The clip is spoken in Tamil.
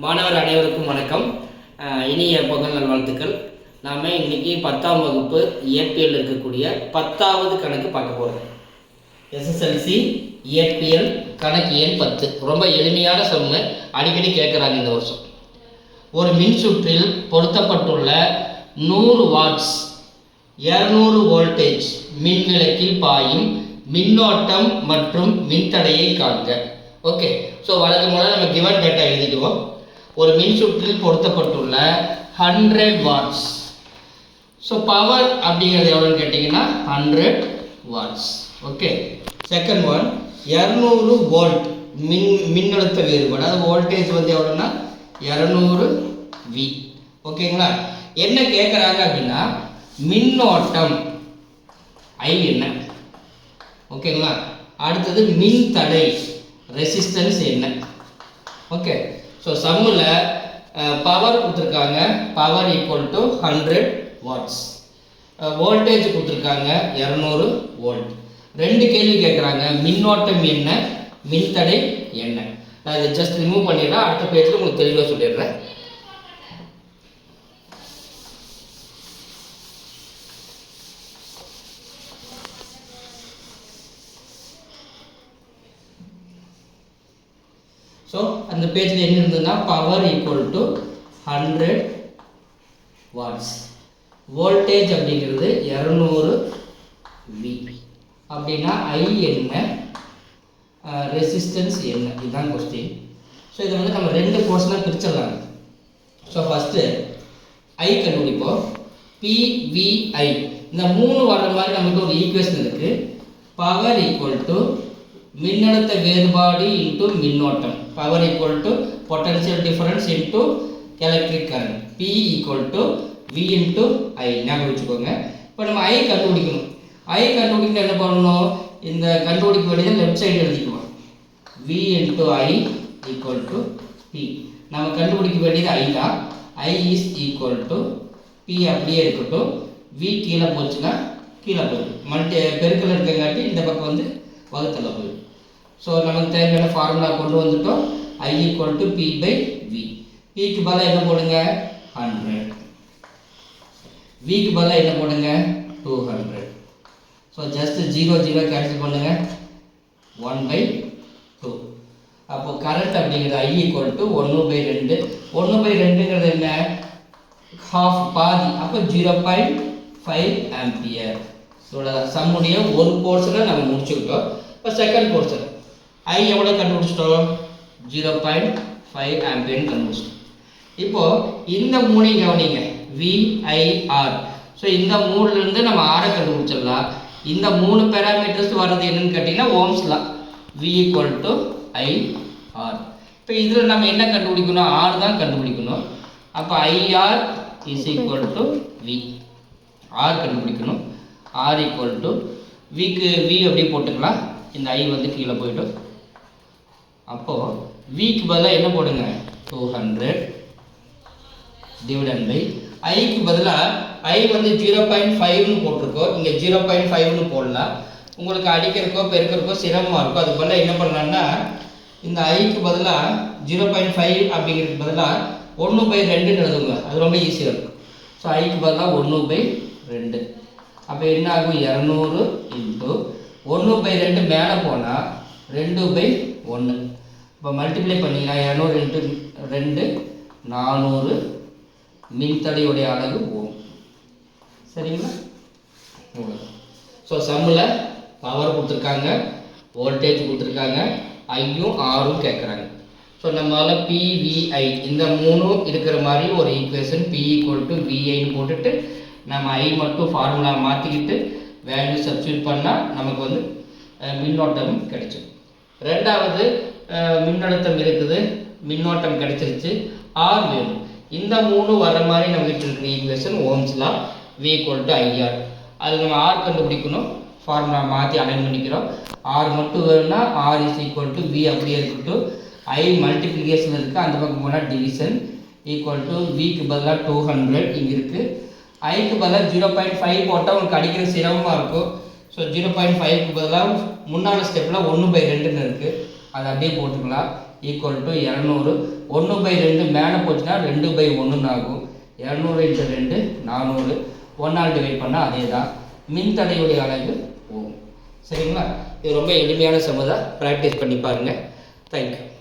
மாணவர் அனைவருக்கும் வணக்கம். இனிய பொங்கல் நல்வாழ்த்துக்கள். நாம் இன்றைக்கி 10ஆம் வகுப்பு இயற்பியல் இருக்கக்கூடிய 10வது கணக்கு பார்க்க போகிறோம். எஸ்எஸ்எல்சி இயற்பியல் கணக்கு எண் 10. ரொம்ப எளிமையான சம்மு, அடிக்கடி கேட்குறாங்க இந்த வருஷம். ஒரு மின்சுற்றில் பொருத்தப்பட்டுள்ள 100 வாட்ஸ் 200 வோல்டேஜ் மின்விளக்கில் பாயும் மின்னோட்டம் மற்றும் மின்தடையை காண்க. ஓகே, ஸோ வழக்கம் போல நம்ம கிவன் டேட்டா எழுதிடுவோம். ஒரு மின்சுற்றில் பொருத்தப்பட்டுள்ள 100 வாட்ஸ். ஸோ பவர் அப்படிங்கிறது எவ்வளோன்னு கேட்டிங்கன்னா 100 watts. Okay, second one 200 volt மின்னழுத்த வேறுபாடு, அது வோல்டேஜ் வந்து எவ்வளோன்னா 200 வி. ஓகேங்களா, என்ன கேட்குறாங்க அப்படின்னா மின்னோட்டம் ஐ என்ன. ஓகேங்களா, அடுத்தது மின் தடை ரெசிஸ்டன்ஸ் என்ன. ஓகே, ஸோ சம்மில் பவர் கொடுத்துருக்காங்க, power equal to 100 watts. Voltage கொடுத்துருக்காங்க 200 வோல்ட். ரெண்டு கேள்வி கேட்குறாங்க, மின்னோட்டம் என்ன, மின்தடை என்ன. நான் இதை ஜஸ்ட் ரிமூவ் பண்ணிடுறேன், அடுத்த பேஜில் உங்களுக்கு தெளிவாக சொல்லிடுறேன். ஸோ அந்த பேஜில் என்ன இருந்ததுன்னா power equal to 100 watts, voltage அப்படிங்கிறது 200 வி. அப்படின்னா ஐ என்ன, ரெசிஸ்டன்ஸ் என்ன, இதுதான் கொஸ்டின். ஸோ இதை வந்து நம்ம ரெண்டு போர்ஷனாக பிரிச்சிடலாங்க. ஸோ ஃபஸ்ட்டு ஐ கண்டுபிடிப்போம். பிவிஐ இந்த 3 வர்ற மாதிரி நமக்கு ஒரு ஈக்குவேஷன் இருக்குது. பவர் ஈக்குவல் டு மின்னழுத்த வேறுபாடு இன்ட்டு மின்னோட்டம், power equal to potential difference into electric current, P equal to V into I. ஞாபகம் வச்சுக்கோங்க. இப்போ நம்ம ஐ கண்டுபிடிக்கணும். ஐ கண்டுபிடிக்கணும் என்ன பண்ணணும், இந்த கண்டுபிடிக்க வேண்டியது லெஃப்ட் சைடு எழுதிக்குவோம். V into I equal to P. நம்ம கண்டுபிடிக்க வேண்டியது ஐ தான். I is equal to P அப்படியே இருக்கட்டும். வி கீழே போச்சுன்னா கீழே போயிடும், பெருக்கல் இருக்கங்காட்டி இந்த பக்கம் வந்து வகுத்தல போயிடும். ஸோ நமக்கு தேவையான ஃபார்முலா கொண்டு வந்துட்டோம். I equal to P by V. பிக்கு பதிலாக என்ன போடுங்க 100, விக்கு பதிலாக என்ன போடுங்க 200. ஸோ ஜஸ்ட் 0 0 கேன்சல் பண்ணுங்க, 1/2. அப்போது கரண்ட் அப்படிங்கிறது ஐ ஈக்குவல் டு 1/2. 1/2ங்கிறது என்ன, ஹாஃப், பாதி. அப்போ 0.5 ஆம்பியர். இதோட சம்முடைய ஒரு போர்ஷனை நம்ம முடிச்சுக்கிட்டோம். இப்போ செகண்ட் போர்ஷன் ஐ எவ்வளோ கண்டுபிடிச்சிட்டோம், 0.5 ஆம்பியர்னு கண்டுபிடிச்சிட்டோம். இப்போது இந்த மூணையும் கவனிங்க, விஐஆர். ஸோ இந்த மூணுலேருந்து நம்ம ஆரை கண்டுபிடிச்சிடலாம். இந்த 3 பேராமீட்டர்ஸ் வர்றது என்னன்னு கேட்டிங்கன்னா Ohm's law. V equal to IR. இப்போ இதில் நம்ம என்ன கண்டுபிடிக்கணும், ஆர் தான் கண்டுபிடிக்கணும். அப்போ IR is equal to V. R கண்டுபிடிக்கணும். ஆர் ஈக்குவல் டு விக்கு வி அப்படியே போட்டுக்கலாம், இந்த ஐ வந்து கீழே போய்டும். அப்போது விக்கு பதிலாக என்ன போடுங்க 200 டிவைடன் பை ஐக்கு பதிலாக ஐ வந்து 0.5ன்னு போட்டிருக்கோம், இங்கே 0.5ன்னு போடலாம். உங்களுக்கு அடிக்கிறக்கோ பெருக்கிறக்கோ சிரமமாக இருக்கும். அதுக்கு பதிலாக என்ன பண்ணலான்னா இந்த ஐக்கு பதிலாக 0.5 அப்படிங்கிறதுக்கு பதிலாக 1/2ன்னு எழுதுங்க, அது ரொம்ப ஈஸியாக இருக்கும். ஸோ ஐக்கு பதிலாக 1/2. அப்போ என்ன ஆகும், 200 இன்ட்டு 1/2 மேலே போனால் 2/1. இப்போ மல்டிப்ளை பண்ணிங்கன்னா 200 இன்ட்டு 2 400 மின்தடையுடைய அலகு ஓம். சரிங்களா, ஸோ சம்மில் பவர் கொடுத்துருக்காங்க, வோல்டேஜ் கொடுத்துருக்காங்க, ஐயும் ஆரும் கேட்குறாங்க. ஸோ நம்மளால் பிவிஐ இந்த 3 இருக்கிற மாதிரி ஒரு ஈக்குவேஷன் பி ஈக்குவல் டு விஐன்னு போட்டுட்டு நம்ம ஐ மட்டும் ஃபார்முலா மாற்றிக்கிட்டு வேல்யூ சப்ஸ்டியூட் பண்ணால் நமக்கு வந்து மின்னோட்டம் கிடைச்சிடும். ரெண்டாவது மின்னழுத்தம் இருக்குது, மின்னோட்டம் கிடைச்சிருச்சு, ஆர் வேணும். இந்த 3 வர மாதிரி நம்ம கிட்ட இருக்கிற equation Ohm's law. V equal to IR. அது நம்ம ஆர் கண்டுபிடிக்கணும், ஃபார்முலா மாற்றி அலைன் பண்ணிக்கிறோம். ஆர் மட்டும் வேணும்னா R is equal to V அப்படியே இருக்கட்டும். ஐ மல்டிப்ளிகேஷன் இருக்குது, அந்த பக்கம் போனால் டிவிஷன் ஈக்குவல் டு விக்கு பதிலாக 200 இங்கே இருக்குது. ஐக்கு பதிலாக 0.5 போட்டால் உங்களுக்கு அடிக்கிற சிரமமாக இருக்கும். ஸோ 0.5க்கு பதிலாக முன்னாடி ஸ்டெப்பில் 1/2ன்னு இருக்குது, அதை அப்படியே போட்டுக்கலாம். ஈக்குவல் டு 200 1/2 மேலே போச்சுன்னா 2/1 ஆகும். 200 × 2 400, 1ஆல் டிவைட் பண்ணால் அதே தான். மின்தடையுடைய அலகு ஓம். சரிங்களா? இது ரொம்ப எளிமையான சம் தான், ப்ராக்டிஸ் பண்ணி பாருங்கள். தேங்க்யூ.